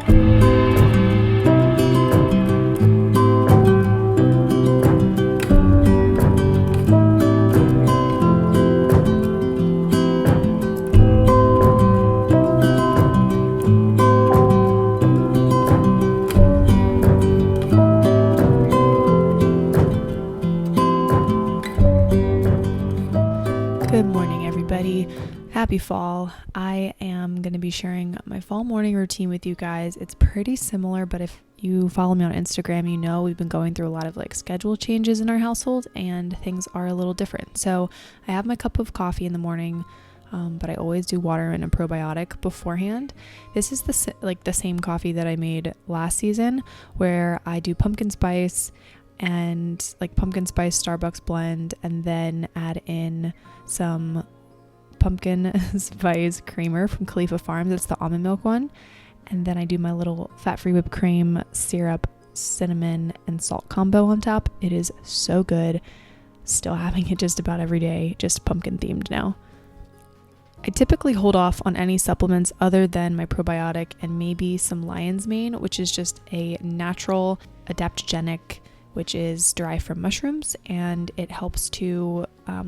Good morning, everybody. Happy fall. I am going to be sharing my fall morning routine with you guys. It's pretty similar, but if you follow me on Instagram, you know we've been going through a lot of schedule changes in our household and things are a little different. So I have my cup of coffee in the morning, but I always do water and a probiotic beforehand. This is the same coffee that I made last season, where I do pumpkin spice and pumpkin spice Starbucks blend, and then add in some pumpkin spice creamer from Khalifa Farms. It's the almond milk one. And then I do my little fat-free whipped cream, syrup, cinnamon, and salt combo on top. It is so good. Still having it just about every day, just pumpkin themed now. I typically hold off on any supplements other than my probiotic and maybe some lion's mane, which is just a natural adaptogenic, which is derived from mushrooms, and it helps to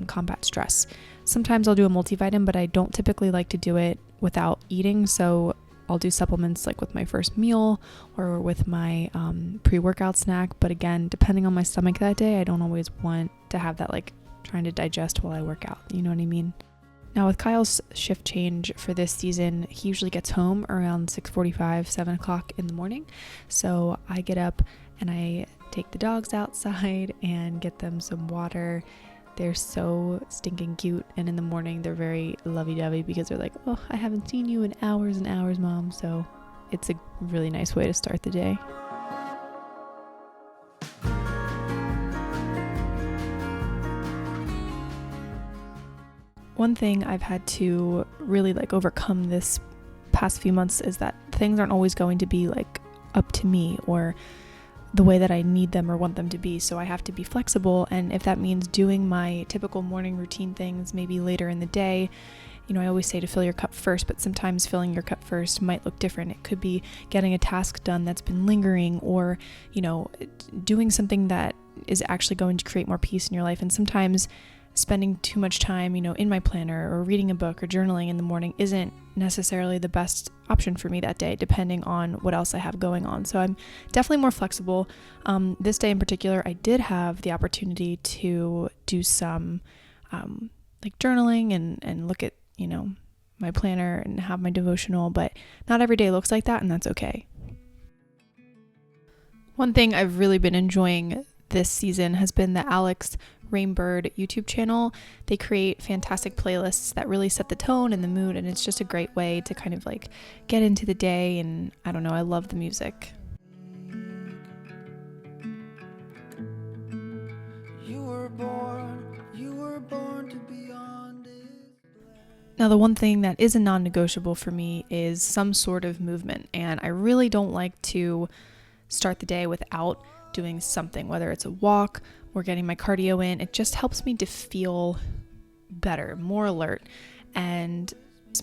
combat stress. Sometimes I'll do a multivitamin, but I don't typically like to do it without eating, so I'll do supplements with my first meal or with my pre-workout snack. But again, depending on my stomach that day, I don't always want to have that trying to digest while I work out. You know what I mean? Now with Kyle's shift change for this season, he usually gets home around 6:45, 7 o'clock in the morning. So I get up and I take the dogs outside and get them some water. They're so stinking cute, and in the morning they're very lovey-dovey because they're like, oh, I haven't seen you in hours and hours, Mom. So it's a really nice way to start the day. One thing I've had to really overcome this past few months is that things aren't always going to be up to me or the way that I need them or want them to be. So I have to be flexible. And if that means doing my typical morning routine things maybe later in the day, I always say to fill your cup first, but sometimes filling your cup first might look different. It could be getting a task done that's been lingering, or, doing something that is actually going to create more peace in your life. And sometimes spending too much time, in my planner or reading a book or journaling in the morning isn't necessarily the best option for me that day, depending on what else I have going on. So I'm definitely more flexible. This day in particular, I did have the opportunity to do some journaling and look at, my planner and have my devotional, but not every day looks like that, and that's okay. One thing I've really been enjoying this season has been the Alex Rainbird YouTube channel. They create fantastic playlists that really set the tone and the mood, and it's just a great way to kind of get into the day. And I don't know, I love the music. You were born to be on this. Now, the one thing that is a non-negotiable for me is some sort of movement, and I really don't like to start the day without doing something, whether it's a walk or getting my cardio in. It just helps me to feel better, more alert. And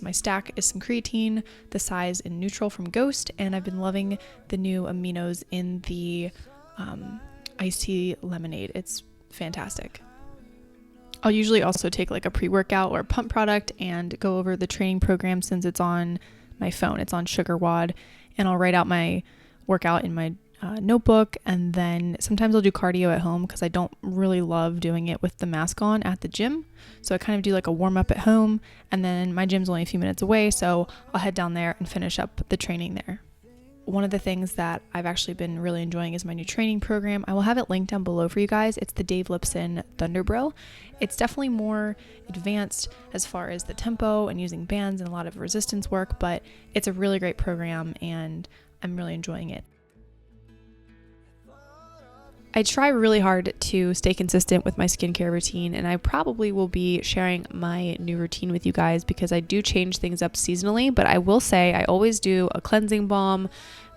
my stack is some creatine, the size in neutral from Ghost, and I've been loving the new aminos in the iced tea lemonade. It's fantastic. I'll usually also take a pre-workout or a pump product and go over the training program since it's on my phone. It's on SugarWOD, and I'll write out my workout in my notebook, and then sometimes I'll do cardio at home because I don't really love doing it with the mask on at the gym. So I kind of do a warm up at home, and then my gym's only a few minutes away, so I'll head down there and finish up the training there. One of the things that I've actually been really enjoying is my new training program. I will have it linked down below for you guys. It's the Dave Lipson Thunderbro. It's definitely more advanced as far as the tempo and using bands and a lot of resistance work, but it's a really great program and I'm really enjoying it. I try really hard to stay consistent with my skincare routine, and I probably will be sharing my new routine with you guys because I do change things up seasonally, but I will say I always do a cleansing balm,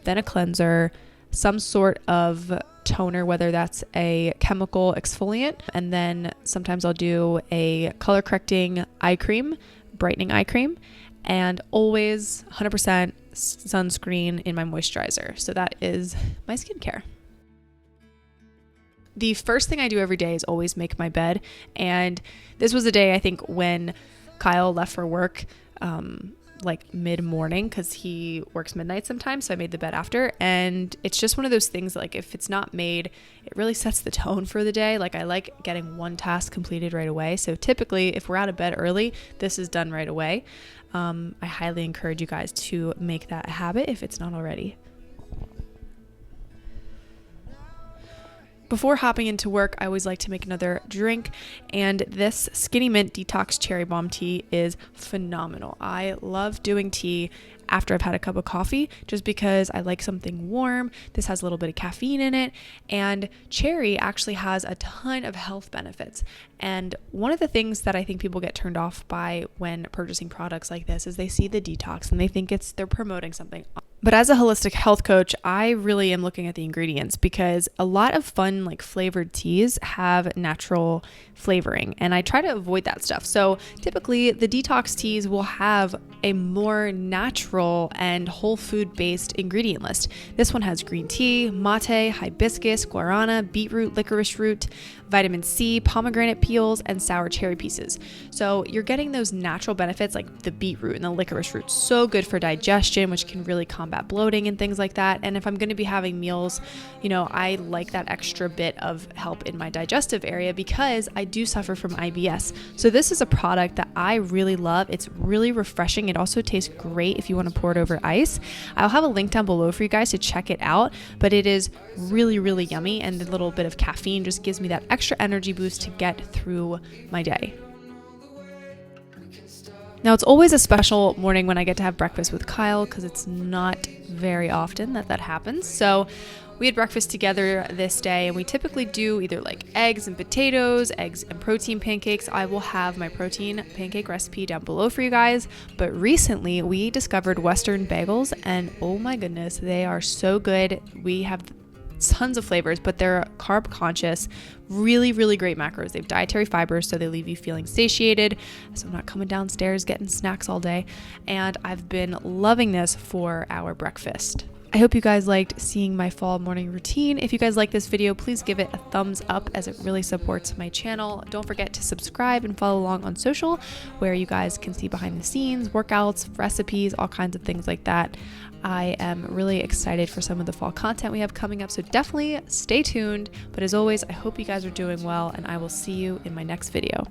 then a cleanser, some sort of toner, whether that's a chemical exfoliant, and then sometimes I'll do a color correcting eye cream, brightening eye cream, and always 100% sunscreen in my moisturizer. So that is my skincare. The first thing I do every day is always make my bed. And this was a day, I think, when Kyle left for work, like mid-morning, because he works midnight sometimes. So I made the bed after. And it's just one of those things, like if it's not made, it really sets the tone for the day. Like I like getting one task completed right away. So typically if we're out of bed early, this is done right away. I highly encourage you guys to make that a habit if it's not already. Before hopping into work, I always like to make another drink, and this Skinny Mint Detox Cherry Bomb tea is phenomenal. I love doing tea after I've had a cup of coffee just because I like something warm. This has a little bit of caffeine in it, and cherry actually has a ton of health benefits. And one of the things that I think people get turned off by when purchasing products like this is they see the detox and they think they're promoting something. But as a holistic health coach, I really am looking at the ingredients, because a lot of fun like flavored teas have natural flavoring, and I try to avoid that stuff. So typically the detox teas will have a more natural and whole food based ingredient list. This one has green tea, mate, hibiscus, guarana, beetroot, licorice root, vitamin C, pomegranate peels, and sour cherry pieces. So you're getting those natural benefits like the beetroot and the licorice root. So good for digestion, which can really combat bloating and things like that. And if I'm going to be having meals, I like that extra bit of help in my digestive area because I do suffer from IBS. So this is a product that I really love. It's really refreshing. It also tastes great if you want to pour it over ice. I'll have a link down below for you guys to check it out, but it is really, really yummy, and the little bit of caffeine just gives me that extra energy boost to get through my day. Now, it's always a special morning when I get to have breakfast with Kyle, because it's not very often that happens. So we had breakfast together this day, and we typically do either like eggs and potatoes, eggs and protein pancakes. I will have my protein pancake recipe down below for you guys. But recently we discovered Western bagels, and oh my goodness, they are so good. We have tons of flavors, but they're carb conscious, really, really great macros. They have dietary fibers, so they leave you feeling satiated. So I'm not coming downstairs getting snacks all day. And I've been loving this for our breakfast. I hope you guys liked seeing my fall morning routine. If you guys like this video, please give it a thumbs up, as it really supports my channel. Don't forget to subscribe and follow along on social, where you guys can see behind the scenes, workouts, recipes, all kinds of things like that. I am really excited for some of the fall content we have coming up, so definitely stay tuned. But as always, I hope you guys are doing well, and I will see you in my next video.